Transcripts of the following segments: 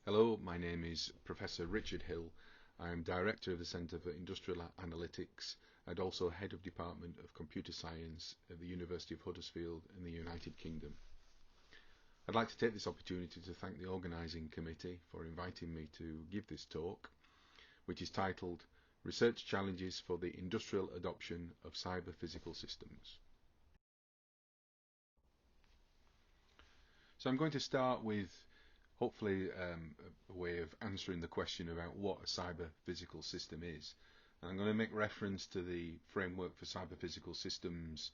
Hello, my name is Professor Richard Hill. I am Director of the Centre for Industrial Analytics and also Head of Department of Computer Science at the University of Huddersfield in the United Kingdom. I'd like to take this opportunity to thank the organising committee for inviting me to give this talk, which is titled Research Challenges for the Industrial Adoption of Cyber Physical Systems. So I'm going to start with hopefully a way of answering the question about what a cyber physical system is. And I'm going to make reference to the framework for cyber physical systems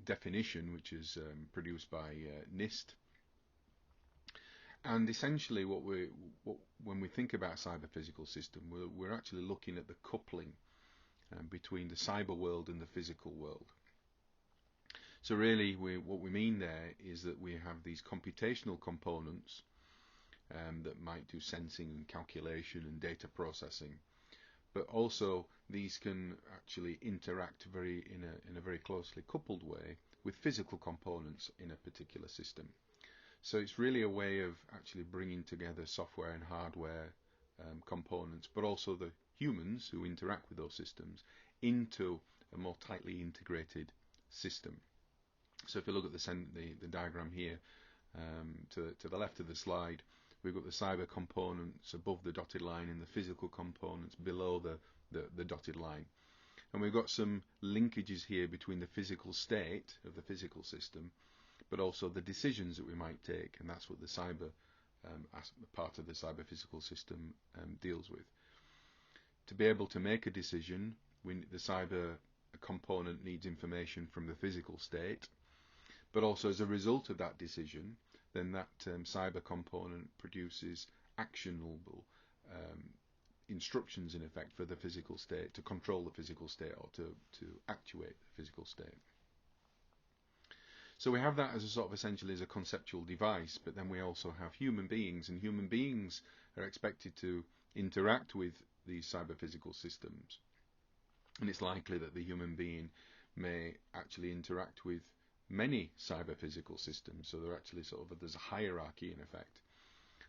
definition, which is produced by NIST. And essentially when we think about cyber physical system, we're actually looking at the coupling between the cyber world and the physical world. So really what we mean there is that we have these computational components that might do sensing and calculation and data processing, but also these can actually interact in a very closely coupled way with physical components in a particular system. So it's really a way of actually bringing together software and hardware components, but also the humans who interact with those systems into a more tightly integrated system. So if you look at the diagram here, to the left of the slide, we've got the cyber components above the dotted line and the physical components below the dotted line. And we've got some linkages here between the physical state of the physical system, but also the decisions that we might take, and that's what the cyber part of the cyber physical system deals with. To be able to make a decision, the cyber component needs information from the physical state, but also as a result of that decision, then that cyber component produces actionable instructions in effect for the physical state to control the physical state or to actuate the physical state. So we have that as a sort of essentially as a conceptual device, but then we also have human beings, and human beings are expected to interact with these cyber physical systems. And it's likely that the human being may actually interact with many cyber physical systems, so there's a hierarchy in effect.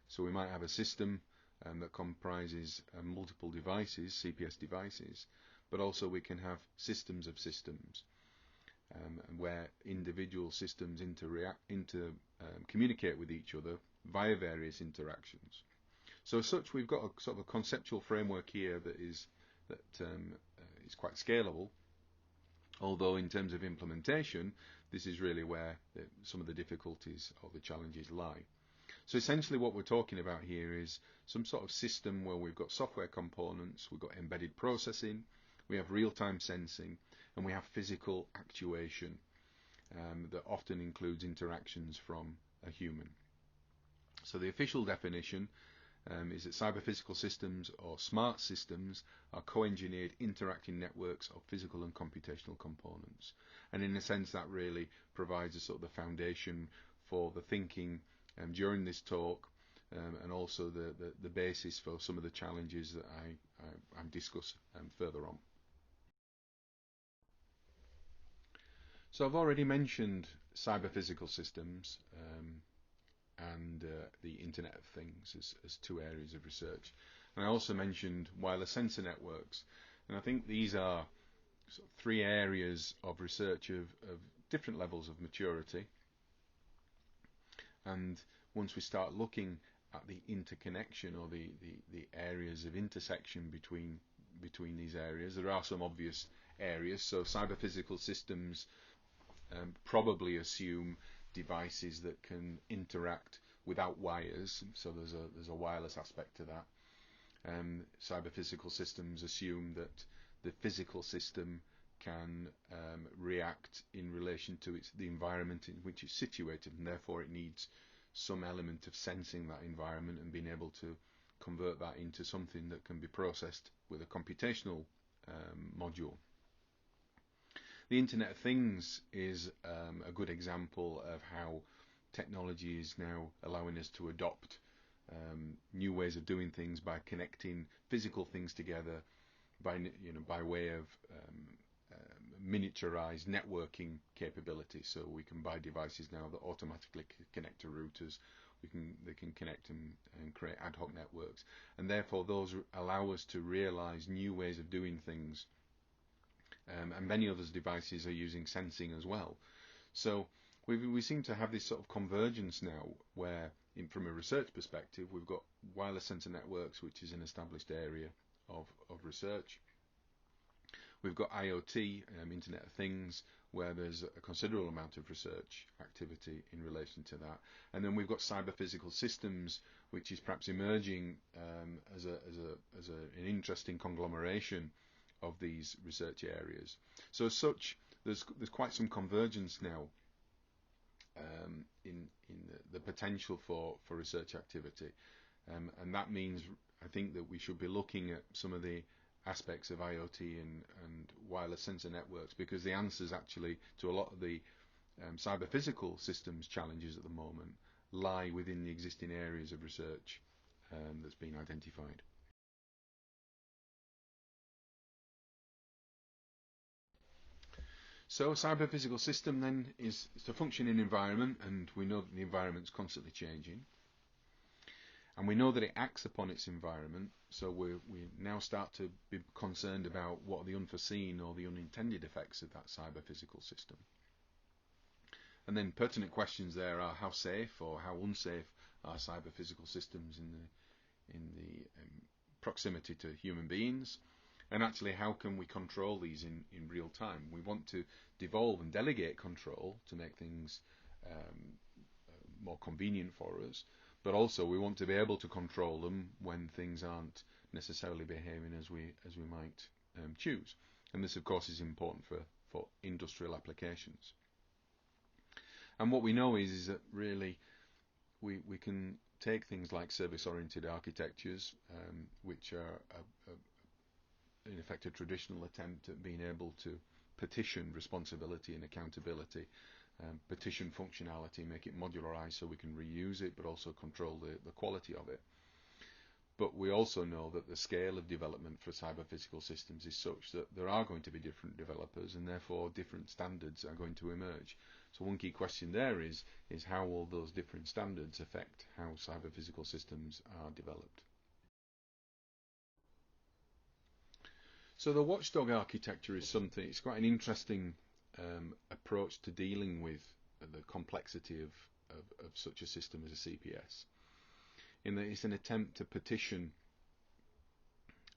So we might have a system that comprises multiple devices, CPS devices, but also we can have systems of systems where individual systems communicate with each other via various interactions. So as such, we've got a sort of a conceptual framework here that is quite scalable. Although in terms of implementation, this is really where some of the difficulties or the challenges lie. So essentially what we're talking about here is some sort of system where we've got software components, we've got embedded processing, we have real-time sensing, and we have physical actuation that often includes interactions from a human. So the official definition is that cyber physical systems or smart systems are co-engineered interacting networks of physical and computational components. And in a sense that really provides a sort of the foundation for the thinking during this talk and also the basis for some of the challenges that I discuss further on. So I've already mentioned cyber physical systems and the Internet of Things as two areas of research. And I also mentioned wireless sensor networks. And I think these are sort of three areas of research of different levels of maturity. And once we start looking at the interconnection or the areas of intersection between these areas, there are some obvious areas. So cyber physical systems probably assume devices that can interact without wires, so there's a wireless aspect to that. Cyber physical systems assume that the physical system can react in relation to the environment in which it's situated, and therefore it needs some element of sensing that environment and being able to convert that into something that can be processed with a computational module. The Internet of Things is a good example of how technology is now allowing us to adopt new ways of doing things by connecting physical things together by way of miniaturized networking capability. So we can buy devices now that automatically connect to routers. They can connect and create ad hoc networks, and therefore those allow us to realize new ways of doing things. And many other devices are using sensing as well. So we seem to have this sort of convergence now, where from a research perspective, we've got wireless sensor networks, which is an established area of research. We've got IoT, Internet of Things, where there's a considerable amount of research activity in relation to that. And then we've got cyber physical systems, which is perhaps emerging as an interesting conglomeration of these research areas. So as such, there's quite some convergence now in the potential for research activity. And that means, I think, that we should be looking at some of the aspects of IoT and wireless sensor networks, because the answers actually to a lot of the cyber physical systems challenges at the moment lie within the existing areas of research that's been identified. So a cyber physical system then is a functioning environment, and we know that the environment's constantly changing. And we know that it acts upon its environment, so we now start to be concerned about what are the unforeseen or the unintended effects of that cyber-physical system. And then pertinent questions there are how safe or how unsafe are cyber-physical systems in the proximity to human beings, and actually how can we control these in real time. We want to devolve and delegate control to make things more convenient for us, but also we want to be able to control them when things aren't necessarily behaving as we might choose. And this, of course, is important for industrial applications. And what we know is that really we can take things like service-oriented architectures, which are in effect a traditional attempt at being able to partition responsibility and accountability, partition functionality, make it modularized so we can reuse it, but also control the quality of it. But we also know that the scale of development for cyber-physical systems is such that there are going to be different developers, and therefore different standards are going to emerge. So one key question there is how will those different standards affect how cyber-physical systems are developed? So the watchdog architecture is something, it's quite an interesting approach to dealing with the complexity of such a system as a CPS. In that it's an attempt to partition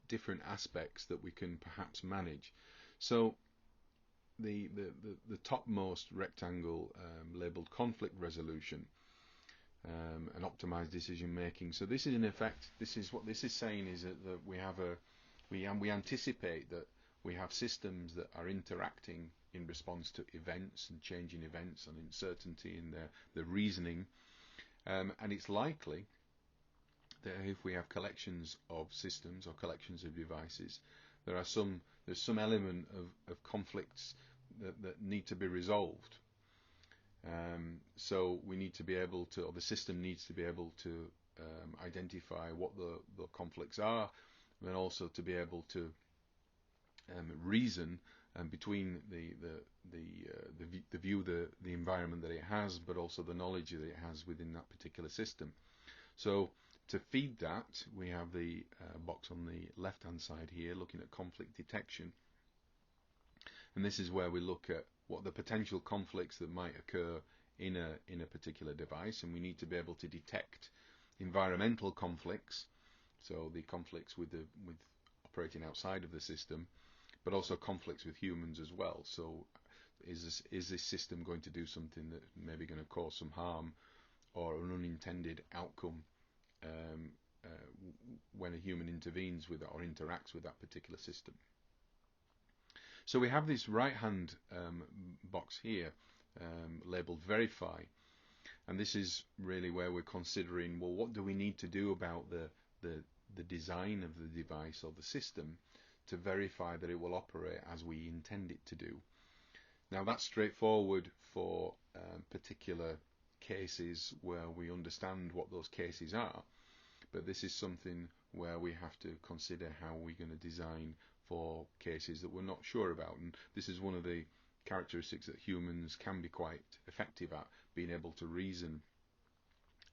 different aspects that we can perhaps manage. So the topmost rectangle labeled conflict resolution and optimized decision making. So this is in effect, what this is saying is that we anticipate that we have systems that are interacting in response to events and changing events and uncertainty in the reasoning, and it's likely that if we have collections of systems or collections of devices, there's some element of conflicts that need to be resolved. So we need to be able to, or the system needs to be able to identify what the conflicts are, and then also to be able to reason between the view, the environment that it has, but also the knowledge that it has within that particular system. So to feed that, we have the box on the left-hand side here, looking at conflict detection. And this is where we look at what the potential conflicts that might occur in a particular device, and we need to be able to detect environmental conflicts, so the conflicts with operating outside of the system, but also conflicts with humans as well. So is this system going to do something that may be going to cause some harm or an unintended outcome when a human intervenes with it or interacts with that particular system? So we have this right-hand box here labeled verify, and this is really where we're considering, well, what do we need to do about the design of the device or the system to verify that it will operate as we intend it to do. Now that's straightforward for particular cases where we understand what those cases are, but this is something where we have to consider how we're going to design for cases that we're not sure about. And this is one of the characteristics that humans can be quite effective at, being able to reason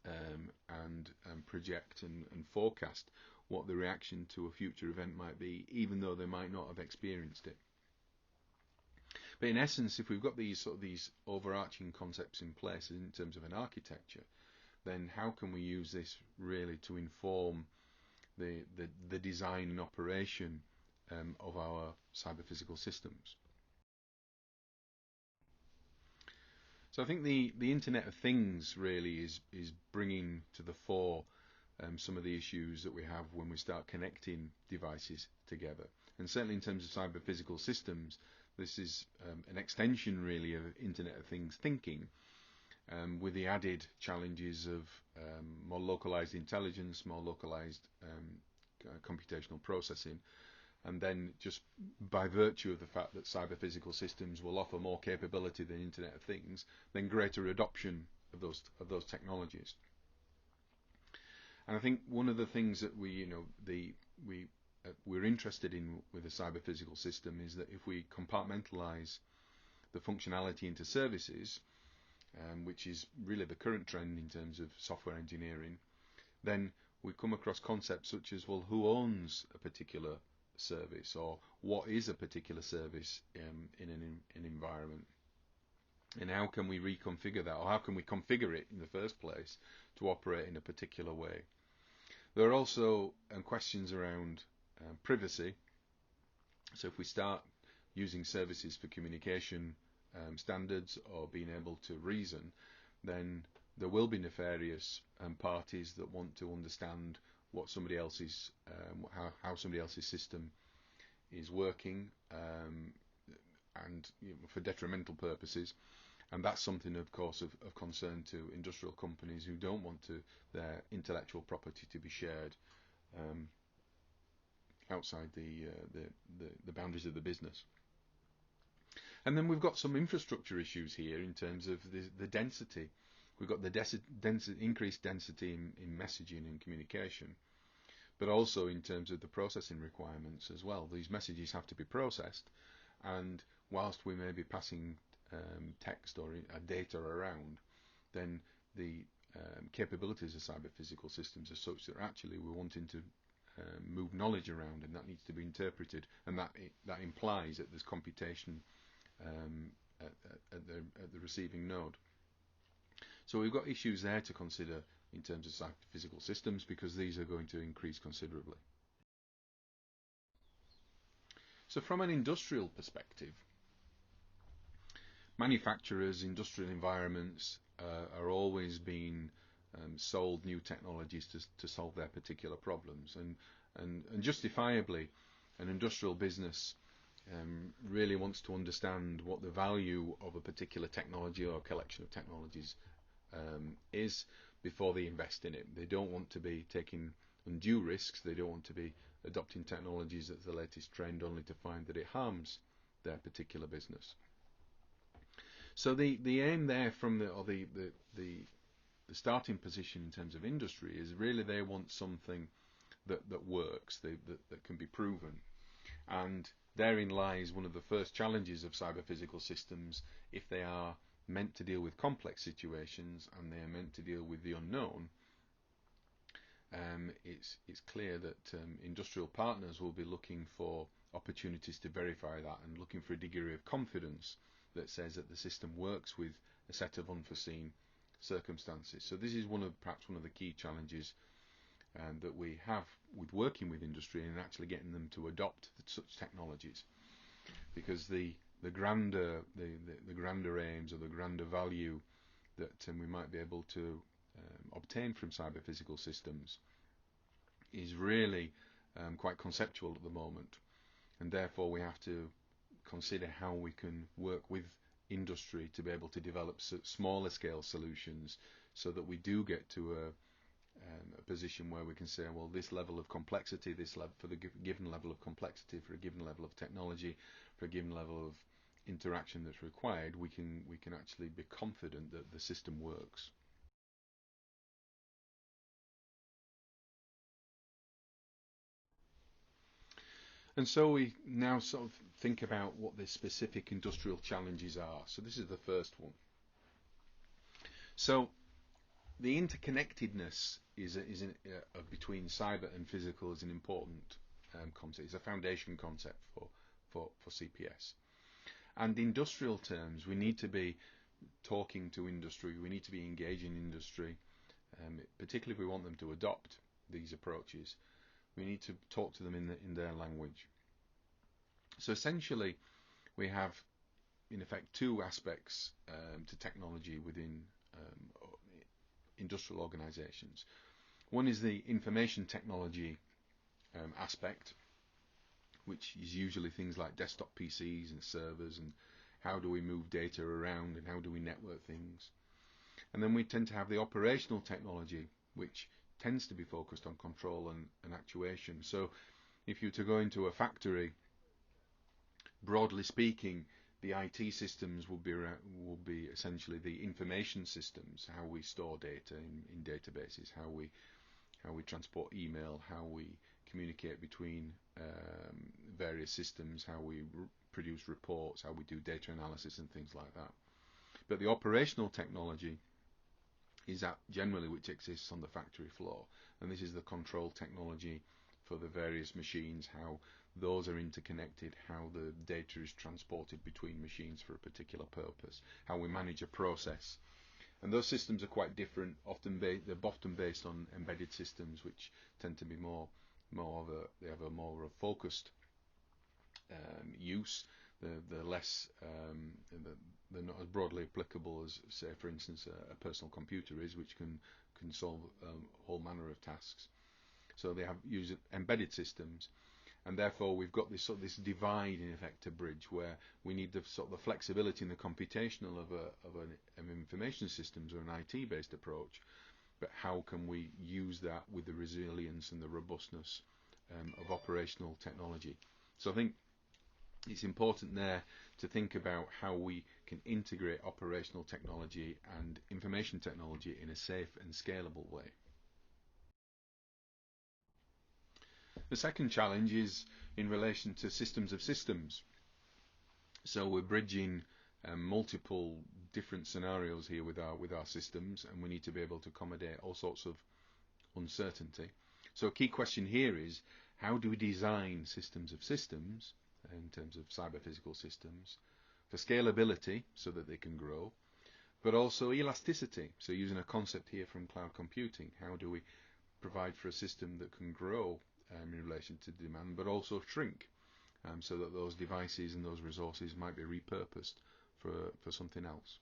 and project and forecast what the reaction to a future event might be, even though they might not have experienced it. But in essence, if we've got these overarching concepts in place in terms of an architecture, then how can we use this really to inform the design and operation of our cyber-physical systems? So I think the Internet of Things really is bringing to the fore some of the issues that we have when we start connecting devices together. And certainly in terms of cyber-physical systems, this is an extension really of Internet of Things thinking, with the added challenges of more localized intelligence, more localized computational processing, and then just by virtue of the fact that cyber-physical systems will offer more capability than Internet of Things, then greater adoption of those technologies. And I think one of the things that we're interested in with a cyber-physical system is that if we compartmentalize the functionality into services, which is really the current trend in terms of software engineering, then we come across concepts such as, well, who owns a particular service, or what is a particular service in an environment, and how can we reconfigure that, or how can we configure it in the first place to operate in a particular way. There are also questions around privacy. So if we start using services for communication standards or being able to reason, then there will be nefarious parties that want to understand what somebody else's, how somebody else's system is working, and for detrimental purposes. And that's something, of course, of concern to industrial companies who don't want their intellectual property to be shared outside the boundaries of the business. And then we've got some infrastructure issues here in terms of the density. We've got the increased density in messaging and communication, but also in terms of the processing requirements as well. These messages have to be processed, and whilst we may be passing text or data around, then the capabilities of cyber-physical systems are such that actually we're wanting to move knowledge around, and that needs to be interpreted, and that implies that there's computation at the receiving node. So we've got issues there to consider in terms of cyber-physical systems, because these are going to increase considerably. So from an industrial perspective, manufacturers, industrial environments are always being sold new technologies to solve their particular problems, and justifiably an industrial business really wants to understand what the value of a particular technology or collection of technologies is before they invest in it. They don't want to be taking undue risks. They don't want to be adopting technologies that's the latest trend only to find that it harms their particular business. So the aim there from the starting position in terms of industry is really they want something that works, that can be proven. And therein lies one of the first challenges of cyber-physical systems. If they are meant to deal with complex situations and they are meant to deal with the unknown, it's clear that industrial partners will be looking for opportunities to verify that, and looking for a degree of confidence that says that the system works with a set of unforeseen circumstances. So this is perhaps one of the key challenges that we have with working with industry and actually getting them to adopt such technologies, because the grander aims or the grander value that we might be able to obtain from cyber-physical systems is really quite conceptual at the moment, and therefore we have to consider how we can work with industry to be able to develop smaller scale solutions, so that we do get to a position where we can say, well, this level of complexity, for the given level of complexity, for a given level of technology, for a given level of interaction that's required, we can actually be confident that the system works. And so we now sort of think about what the specific industrial challenges are. So this is the first one. So the interconnectedness between cyber and physical is an important concept. It's a foundation concept for CPS. And in industrial terms, we need to be talking to industry. We need to be engaging industry, particularly if we want them to adopt these approaches. We need to talk to them in their language. So essentially, we have, in effect, two aspects to technology within industrial organizations. One is the information technology aspect, which is usually things like desktop PCs and servers, and how do we move data around and how do we network things. And then we tend to have the operational technology, which tends to be focused on control and actuation. So if you were to go into a factory, broadly speaking, the IT systems will be essentially the information systems, how we store data in databases, how we transport email, how we communicate between various systems, how we produce reports, how we do data analysis and things like that. But the operational technology is that generally which exists on the factory floor, and this is the control technology for the various machines, how those are interconnected, how the data is transported between machines for a particular purpose, how we manage a process. And those systems are quite different. They're often based on embedded systems, which tend to be they have a more focused use. They're less, they're not as broadly applicable as, say, for instance, a personal computer is, which can solve a whole manner of tasks. So they use embedded systems, and therefore we've got this sort of this divide in effect to bridge, where we need the sort of the flexibility and the computational of an information systems or an IT-based approach, but how can we use that with the resilience and the robustness of operational technology? So I think it's important there to think about how we can integrate operational technology and information technology in a safe and scalable way. The second challenge is in relation to systems of systems. So we're bridging multiple different scenarios here with our systems, and we need to be able to accommodate all sorts of uncertainty. So a key question here is, how do we design systems of systems in terms of cyber-physical systems for scalability so that they can grow, but also elasticity. So using a concept here from cloud computing, how do we provide for a system that can grow in relation to demand, but also shrink, so that those devices and those resources might be repurposed for something else.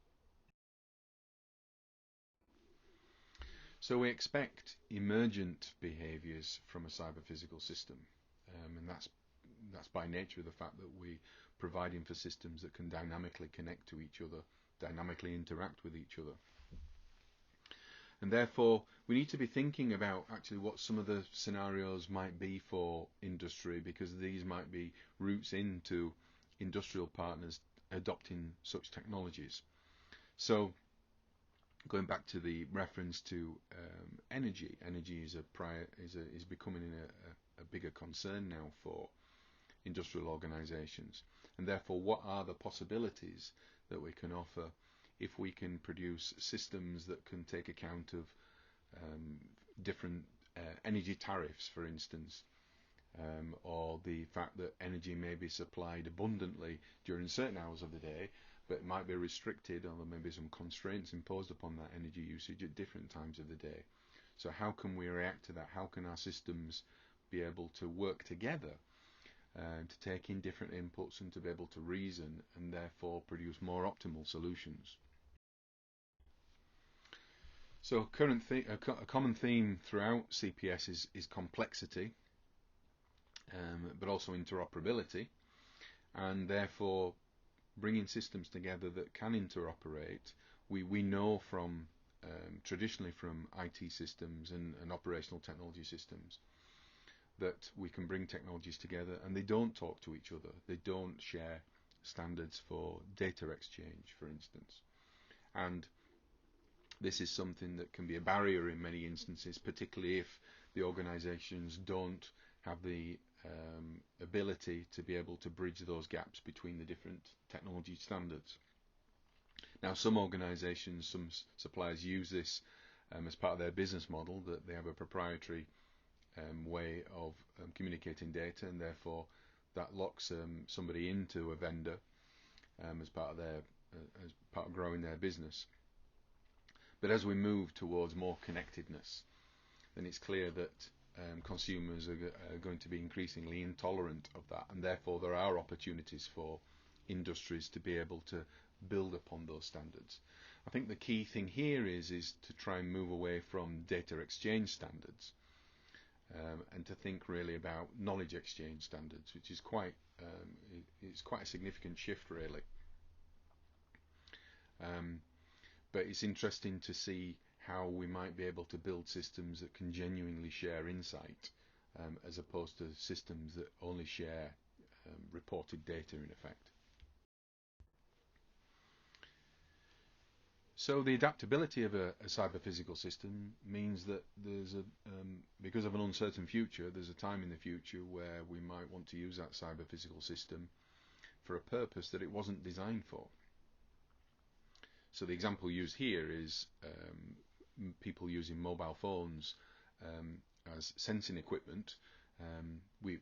So we expect emergent behaviors from a cyber-physical system, and that's by nature of the fact that we providing for systems that can dynamically connect to each other, dynamically interact with each other. And therefore, we need to be thinking about actually what some of the scenarios might be for industry, because these might be routes into industrial partners adopting such technologies. So, going back to the reference to energy is becoming a bigger concern now for industrial organisations. And therefore, what are the possibilities that we can offer if we can produce systems that can take account of different energy tariffs, for instance, or the fact that energy may be supplied abundantly during certain hours of the day, but it might be restricted, or there may be some constraints imposed upon that energy usage at different times of the day. So how can we react to that? How can our systems be able to work together to take in different inputs and to be able to reason and therefore produce more optimal solutions? So a common theme throughout CPS is complexity, but also interoperability, and therefore bringing systems together that can interoperate. We know from traditionally from IT systems and operational technology systems that we can bring technologies together and they don't talk to each other. They don't share standards for data exchange, for instance. And this is something that can be a barrier in many instances, particularly if the organisations don't have the ability to be able to bridge those gaps between the different technology standards. Now, some organizations, some suppliers use this as part of their business model, that they have a proprietary way of communicating data, and therefore that locks somebody into a vendor as part of growing their business. But as we move towards more connectedness, then it's clear that consumers are going to be increasingly intolerant of that, and therefore there are opportunities for industries to be able to build upon those standards. I think the key thing here is to try and move away from data exchange standards and to think really about knowledge exchange standards, which is quite a significant shift, really. But it's interesting to see how we might be able to build systems that can genuinely share insight, as opposed to systems that only share reported data, in effect. So the adaptability of a cyber-physical system means that because of an uncertain future, there's a time in the future where we might want to use that cyber-physical system for a purpose that it wasn't designed for. So the example used here is people using mobile phones as sensing equipment. We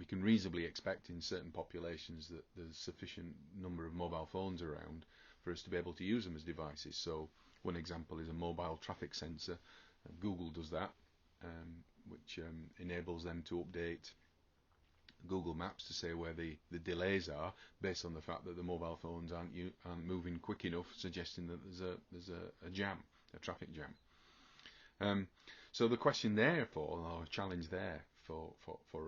can reasonably expect in certain populations that there's sufficient number of mobile phones around for us to be able to use them as devices. So one example is a mobile traffic sensor. Google does that, which enables them to update Google Maps to say where the delays are, based on the fact that the mobile phones aren't moving quick enough, suggesting that there's a jam, a traffic jam. So the question therefore, or challenge there for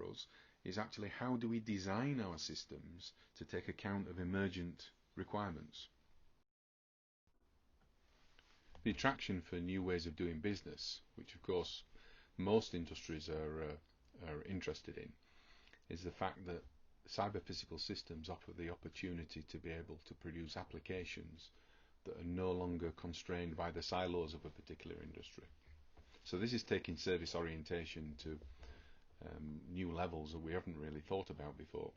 us, is actually how do we design our systems to take account of emergent requirements? The attraction for new ways of doing business, which of course most industries are interested in, is the fact that cyber-physical systems offer the opportunity to be able to produce applications that are no longer constrained by the silos of a particular industry. So this is taking service orientation to new levels that we haven't really thought about before.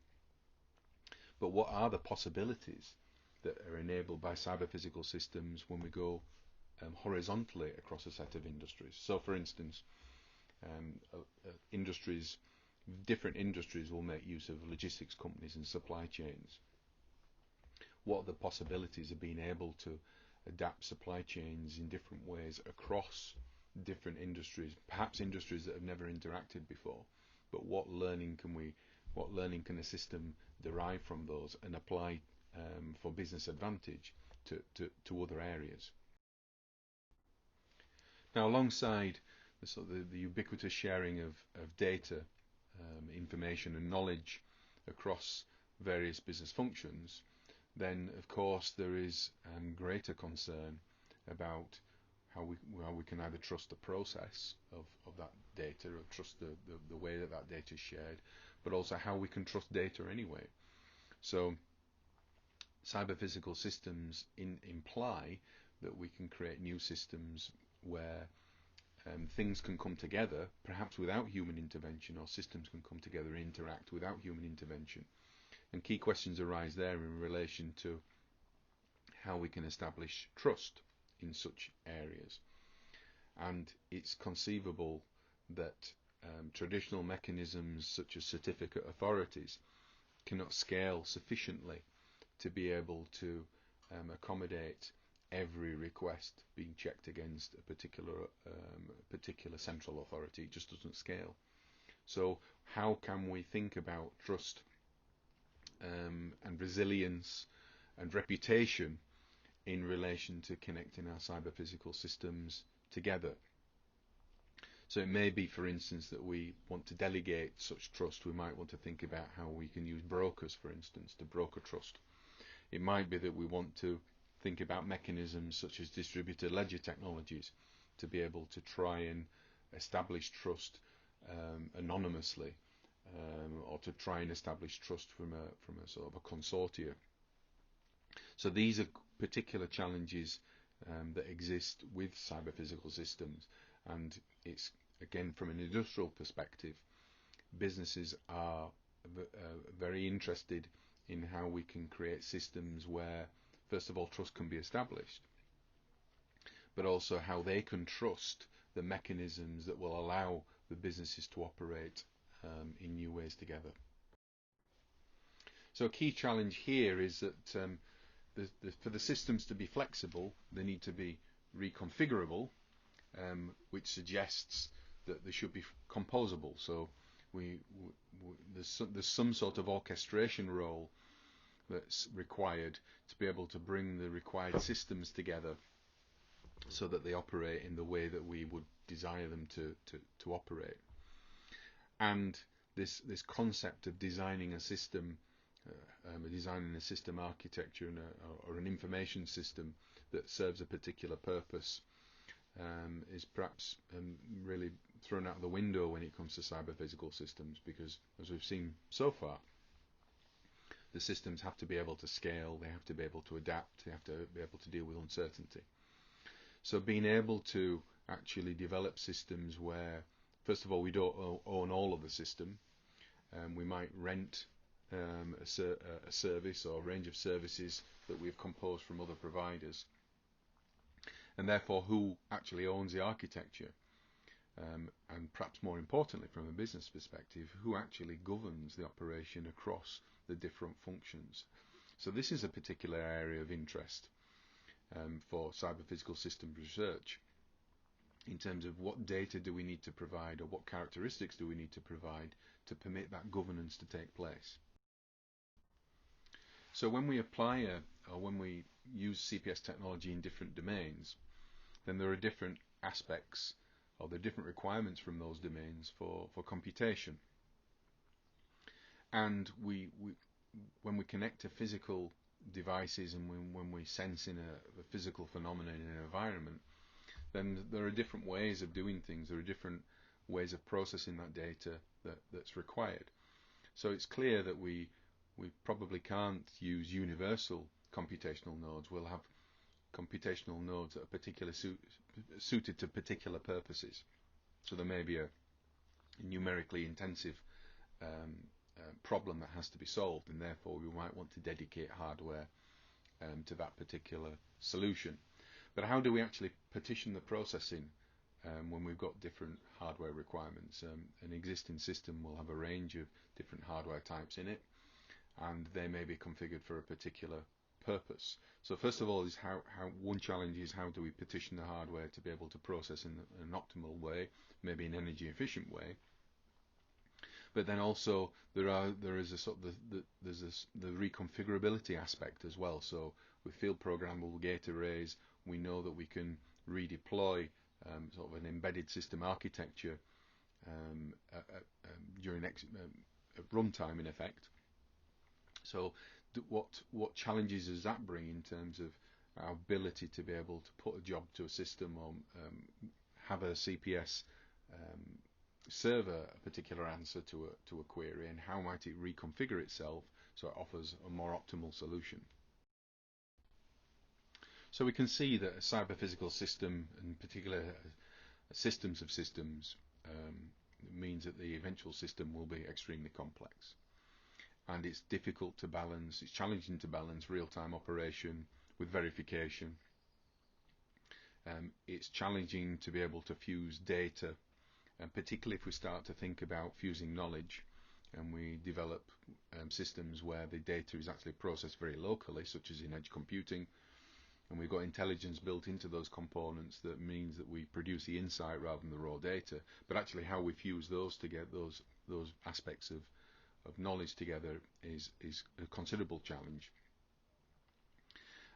But what are the possibilities that are enabled by cyber-physical systems when we go horizontally across a set of industries? So for instance, different industries will make use of logistics companies and supply chains. What are the possibilities of being able to adapt supply chains in different ways across different industries, perhaps industries that have never interacted before, but what learning can a system derive from those and apply for business advantage to other areas? Now, alongside the ubiquitous sharing of data, information and knowledge across various business functions, then of course there is greater concern about how we can either trust the process of that data, or trust the way that data is shared, but also how we can trust data anyway. So cyber-physical systems imply that we can create new systems where things can come together, perhaps without human intervention, or systems can come together and interact without human intervention. And key questions arise there in relation to how we can establish trust in such areas. And it's conceivable that traditional mechanisms such as certificate authorities cannot scale sufficiently to be able to accommodate every request being checked against a particular central authority. It just doesn't scale. So how can we think about trust and resilience and reputation in relation to connecting our cyber-physical systems together? So it may be, for instance, that we want to delegate such trust. We might want to think about how we can use brokers, for instance, to broker trust. It might be that we want to think about mechanisms such as distributed ledger technologies to be able to try and establish trust anonymously, or to try and establish trust from a sort of a consortia. So these are particular challenges that exist with cyber-physical systems, and it's again from an industrial perspective, businesses are very interested in how we can create systems where, first of all, trust can be established, but also how they can trust the mechanisms that will allow the businesses to operate in new ways together. So a key challenge here is that for the systems to be flexible, they need to be reconfigurable, which suggests that they should be composable. So there's some sort of orchestration role that's required to be able to bring the required systems together so that they operate in the way that we would desire them to operate. And this concept of designing a system, designing a system architecture or an information system that serves a particular purpose is perhaps really thrown out the window when it comes to cyber-physical systems, because as we've seen so far, the systems have to be able to scale, they have to be able to adapt, they have to be able to deal with uncertainty. So being able to actually develop systems where, first of all, we don't own all of the system, we might rent a service or a range of services that we've composed from other providers, and therefore who actually owns the architecture, and perhaps more importantly from a business perspective, who actually governs the operation across the different functions. So this is a particular area of interest for cyber-physical systems research, in terms of what data do we need to provide, or what characteristics do we need to provide to permit that governance to take place. So when we apply or when we use CPS technology in different domains, then there are different aspects or there are different requirements from those domains for computation. And when we connect to physical devices and when we sense in a physical phenomenon in an environment, then there are different ways of doing things. There are different ways of processing that data that's required. So it's clear that we probably can't use universal computational nodes. We'll have computational nodes that are particularly suited to particular purposes. So there may be a numerically intensive problem that has to be solved, and therefore we might want to dedicate hardware to that particular solution. But how do we actually partition the processing when we've got different hardware requirements? An existing system will have a range of different hardware types in it, and they may be configured for a particular purpose. So first of all, is one challenge is how do we partition the hardware to be able to process in an optimal way, maybe an energy efficient way. But then also there is a sort of the reconfigurability aspect as well. So with field programmable gate arrays, we know that we can redeploy sort of an embedded system architecture during runtime, in effect. So what challenges does that bring in terms of our ability to be able to put a job to a system, or have a CPS serve a particular answer to a query, and how might it reconfigure itself so it offers a more optimal solution? So we can see that a cyber-physical system, in particular systems of systems, means that the eventual system will be extremely complex. And it's difficult to balance, it's challenging to balance real-time operation with verification. It's challenging to be able to fuse data, and particularly if we start to think about fusing knowledge, and we develop systems where the data is actually processed very locally, such as in edge computing, and we've got intelligence built into those components that means that we produce the insight rather than the raw data. But actually how we fuse those together, those aspects of knowledge together, is a considerable challenge.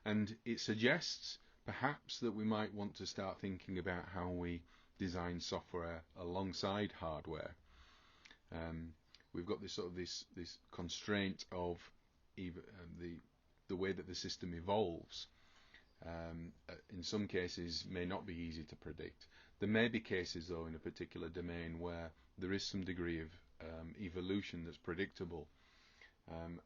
And it suggests perhaps that we might want to start thinking about how we design software alongside hardware. We've got this sort of this constraint of the way that the system evolves. In some cases may not be easy to predict. There may be cases though in a particular domain where there is some degree of evolution that's predictable,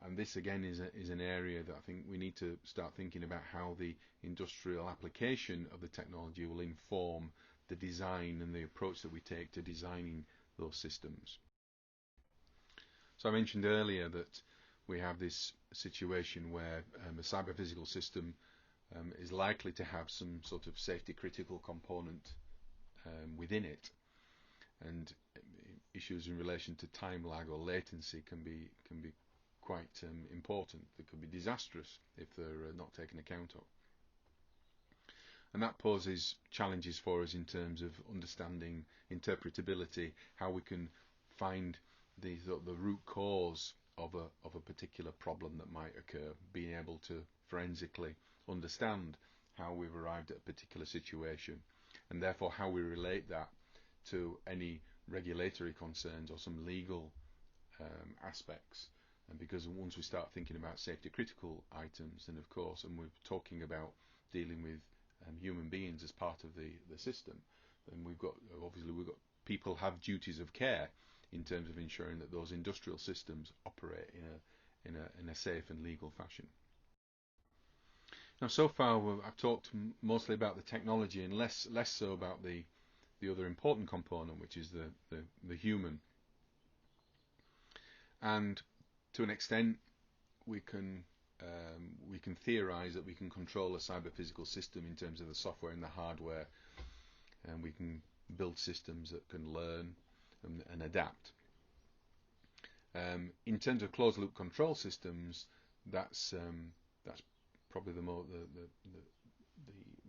and this again is an area that I think we need to start thinking about how the industrial application of the technology will inform the design and the approach that we take to designing those systems. So I mentioned earlier that we have this situation where a cyber-physical system is likely to have some sort of safety-critical component within it, and issues in relation to time lag or latency can be quite important. They could be disastrous if they're not taken account of. And that poses challenges for us in terms of understanding interpretability, how we can find the root cause of a particular problem that might occur, being able to forensically understand how we've arrived at a particular situation, and therefore how we relate that to any regulatory concerns or some legal aspects. And because once we start thinking about safety critical items, then of course, and we're talking about dealing with human beings as part of the system, then we've got people have duties of care in terms of ensuring that those industrial systems operate in a safe and legal fashion. Now, so far I've talked mostly about the technology and less so about the other important component, which is the human. And to an extent, we can theorize that we can control a cyber-physical system in terms of the software and the hardware, and we can build systems that can learn and adapt. In terms of closed-loop control systems, that's probably the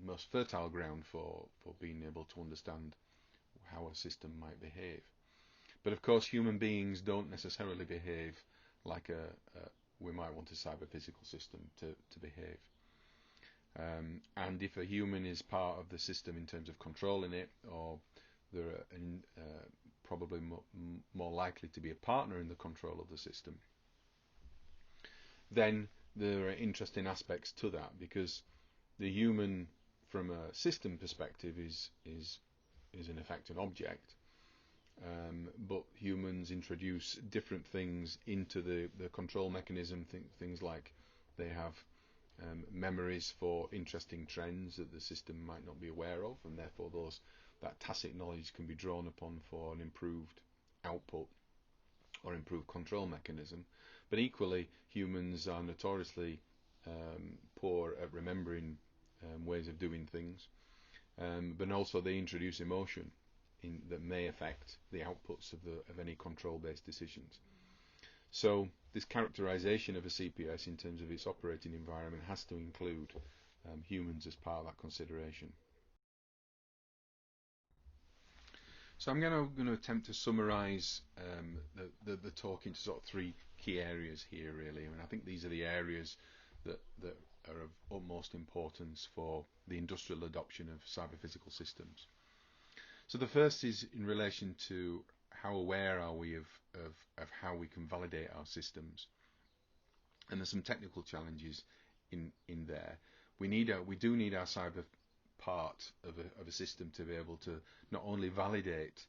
most fertile ground for being able to understand how a system might behave. But of course, human beings don't necessarily behave like we might want a cyber-physical system to behave. And if a human is part of the system in terms of controlling it, or they're probably more likely to be a partner in the control of the system, then there are interesting aspects to that, because the human, from a system perspective, is in effect an object. But humans introduce different things into the control mechanism, things like they have memories for interesting trends that the system might not be aware of, and therefore that tacit knowledge can be drawn upon for an improved output or improved control mechanism. But equally, humans are notoriously poor at remembering ways of doing things, but also they introduce emotion that may affect the outputs of any control-based decisions. So this characterization of a CPS in terms of its operating environment has to include humans as part of that consideration. So I'm going to attempt to summarize the talk into sort of three key areas here, really. I think these are the areas that are of utmost importance for the industrial adoption of cyber-physical systems. So the first is in relation to how aware are we of how we can validate our systems. And there's some technical challenges in there. We do need our cyber part of a system to be able to not only validate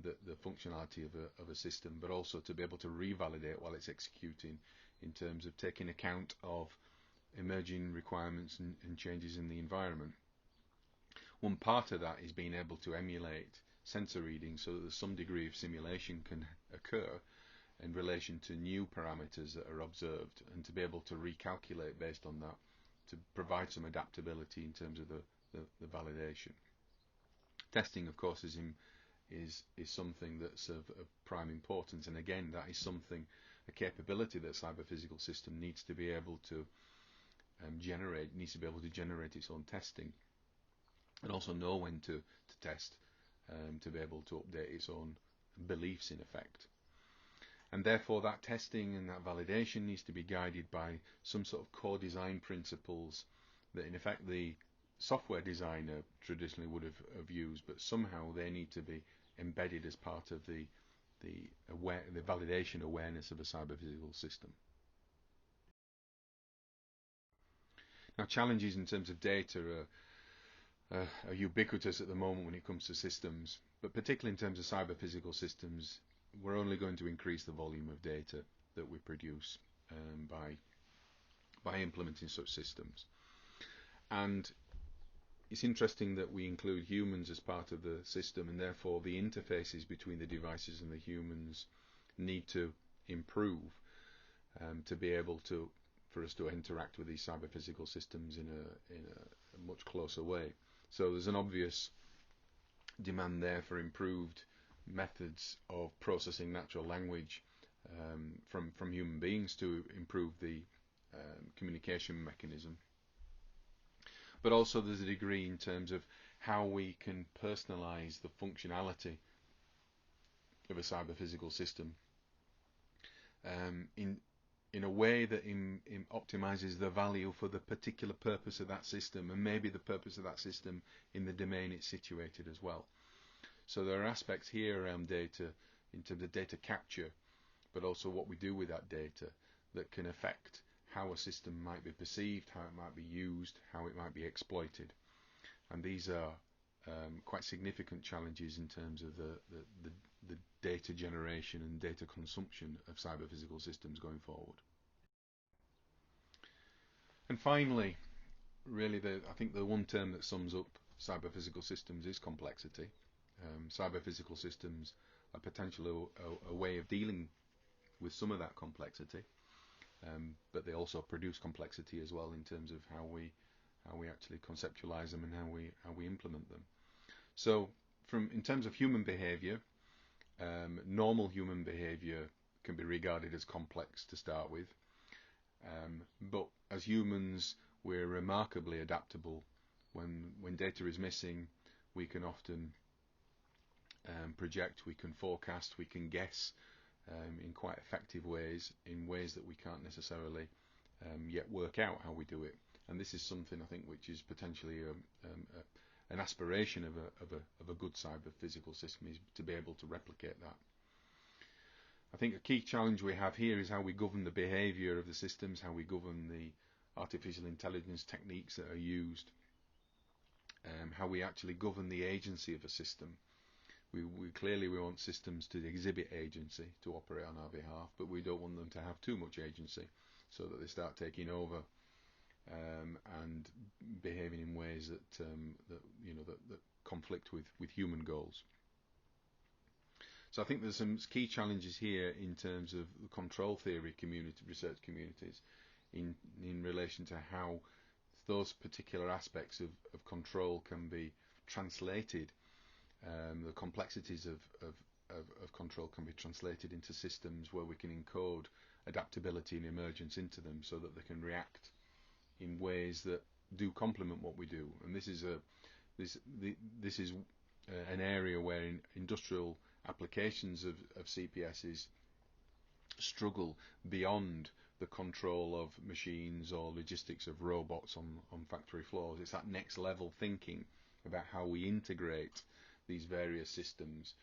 the functionality of a system, but also to be able to revalidate while it's executing, in terms of taking account of emerging requirements and changes in the environment. One part of that is being able to emulate sensor readings so that some degree of simulation can occur in relation to new parameters that are observed, and to be able to recalculate based on that, to provide some adaptability in terms of the validation. Testing, of course, is something that's of prime importance, and again, that is a capability that a cyber-physical system needs to be able to generate its own testing, and also know when to test, to be able to update its own beliefs in effect. And therefore that testing and that validation needs to be guided by some sort of core design principles that in effect the software designer traditionally would have used, but somehow they need to be embedded as part of the validation awareness of a cyber-physical system. Now, challenges in terms of data are ubiquitous at the moment when it comes to systems, but particularly in terms of cyber-physical systems, we're only going to increase the volume of data that we produce by implementing such systems. And it's interesting that we include humans as part of the system, and therefore the interfaces between the devices and the humans need to improve to be able to, for us to interact with these cyber-physical systems in a much closer way. So there's an obvious demand there for improved methods of processing natural language from human beings to improve the communication mechanism. But also there's a degree in terms of how we can personalize the functionality of a cyber-physical system in a way that optimizes the value for the particular purpose of that system, and maybe the purpose of that system in the domain it's situated as well. So there are aspects here around data in terms of data capture, but also what we do with that data that can affect how a system might be perceived, how it might be used, how it might be exploited. And these are quite significant challenges in terms of the data generation and data consumption of cyber-physical systems going forward. And finally, really, I think the one term that sums up cyber-physical systems is complexity. Cyber-physical systems are potentially a way of dealing with some of that complexity, but they also produce complexity as well in terms of how we actually conceptualize them and how we implement them. So, in terms of human behavior, normal human behavior can be regarded as complex to start with, but as humans, we're remarkably adaptable. When data is missing, we can often project, we can forecast, we can guess in quite effective ways, in ways that we can't necessarily yet work out how we do it. And this is something, I think, which is potentially an aspiration of a good cyber-physical system, is to be able to replicate that. I think a key challenge we have here is how we govern the behavior of the systems, how we govern the artificial intelligence techniques that are used, how we actually govern the agency of a system. We clearly want systems to exhibit agency, to operate on our behalf, but we don't want them to have too much agency so that they start taking over and behaving in ways that conflict with human goals. So I think there's some key challenges here in terms of the control theory community, research communities, in relation to how those particular aspects of control can be translated. The complexities of control can be translated into systems where we can encode adaptability and emergence into them so that they can react in ways that do complement what we do. And this is an area where industrial applications of CPSs struggle beyond the control of machines or logistics of robots on factory floors. It's that next level thinking about how we integrate these various systems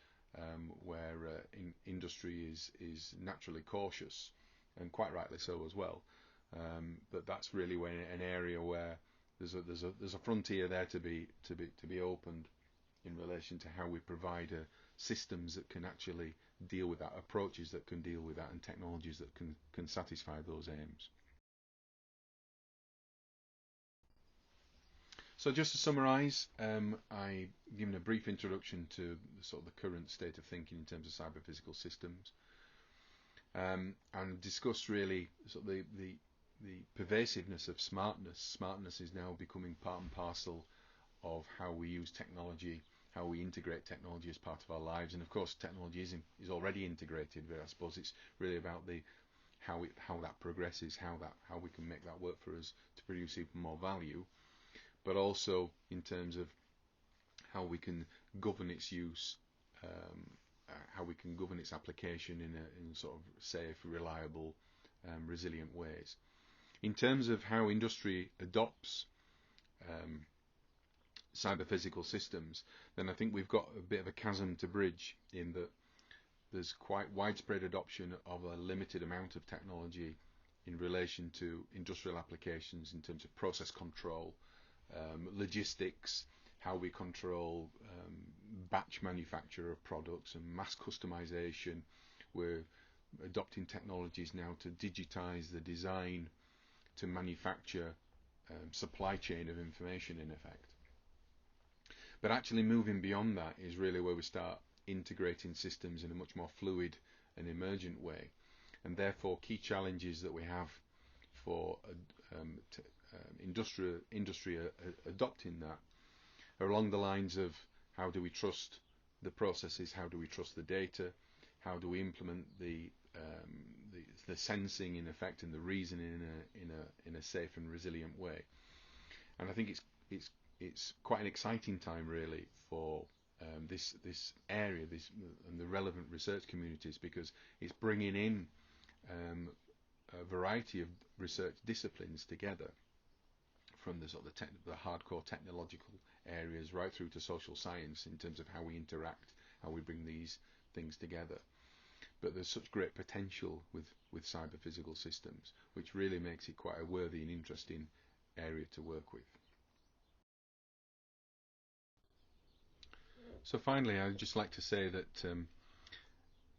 where industry is naturally cautious, and quite rightly so as well. But that's really an area where there's a frontier there to be opened in relation to how we provide systems that can actually deal with that, approaches that can deal with that, and technologies that can satisfy those aims. So just to summarise, I've given a brief introduction to sort of the current state of thinking in terms of cyber-physical systems, and discussed really sort of the pervasiveness of smartness. Smartness is now becoming part and parcel of how we use technology, how we integrate technology as part of our lives. And of course, technology is already integrated, but I suppose it's really about how that progresses, how we can make that work for us to produce even more value, but also in terms of how we can govern its use, how we can govern its application in sort of safe, reliable, resilient ways. In terms of how industry adopts cyber-physical systems, then I think we've got a bit of a chasm to bridge, in that there's quite widespread adoption of a limited amount of technology in relation to industrial applications in terms of process control, logistics, how we control batch manufacture of products, and mass customization. We're adopting technologies now to digitize the design, to manufacture supply chain of information, in effect. But actually moving beyond that is really where we start integrating systems in a much more fluid and emergent way. and therefore key challenges that we have for industry adopting that are along the lines of how do we trust the processes, how do we trust the data, how do we implement the sensing in effect and the reasoning in a safe and resilient way. And I think it's quite an exciting time really for this area, and the relevant research communities, because it's bringing in a variety of research disciplines together, from the sort of the hardcore technological areas right through to social science in terms of how we interact, how we bring these things together. But there's such great potential with cyber physical systems, which really makes it quite a worthy and interesting area to work with. So finally, I'd just like to say that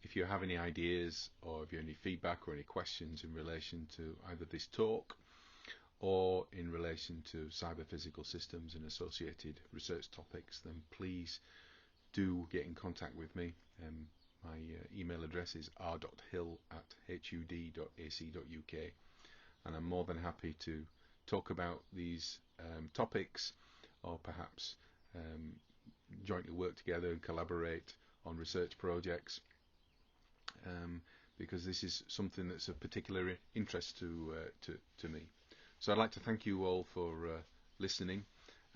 if you have any ideas, or if you have any feedback or any questions in relation to either this talk or in relation to cyber physical systems and associated research topics, then please do get in contact with me. My email address is r.hill@hud.ac.uk, and I'm more than happy to talk about these topics, or perhaps jointly work together and collaborate on research projects, because this is something that's of particular interest to me. So I'd like to thank you all for listening,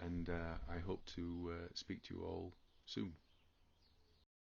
and I hope to speak to you all soon.